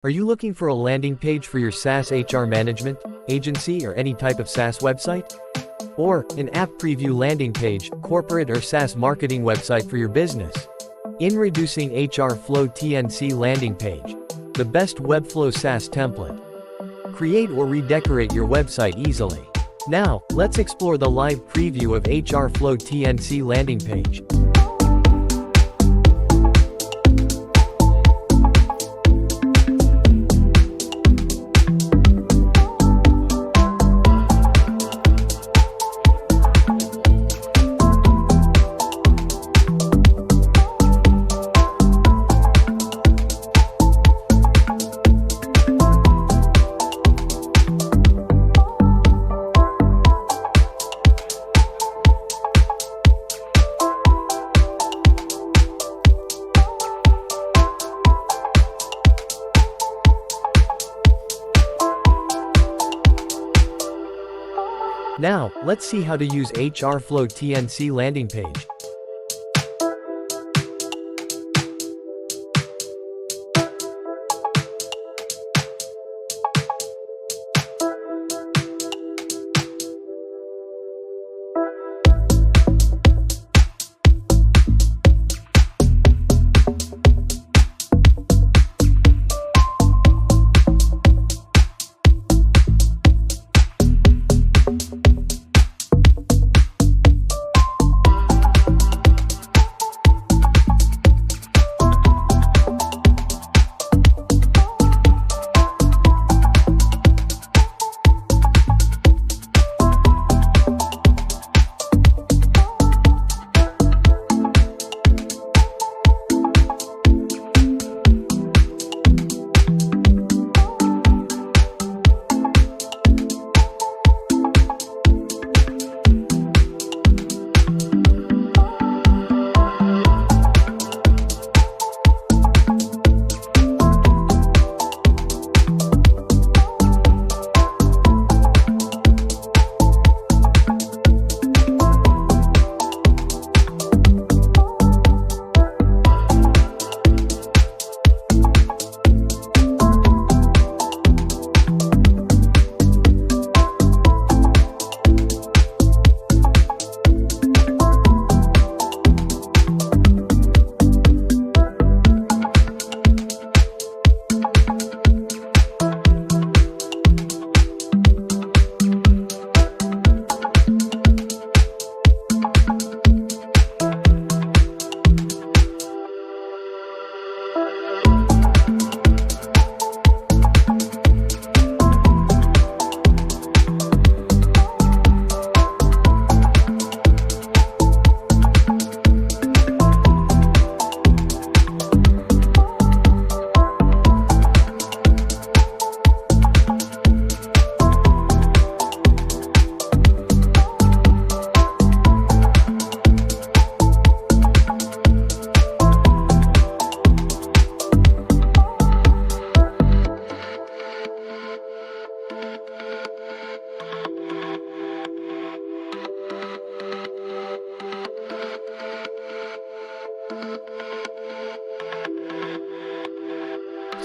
Are you looking for a landing page for your SaaS HR management, agency, or any type of SaaS website? Or an app preview landing page, corporate or SaaS marketing website for your business? Introducing HRFlow TNC Landing Page, the best Webflow SaaS template. Create or redecorate your website easily. Now, let's explore the live preview of HRFlow TNC Landing Page. Now, let's see how to use HRFlow TNC Landing Page.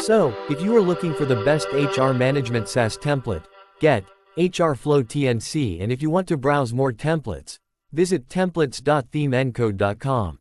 So, if you are looking for the best HR management SaaS template, get HRFlow TNC, and if you want to browse more templates, visit templates.themeencode.com.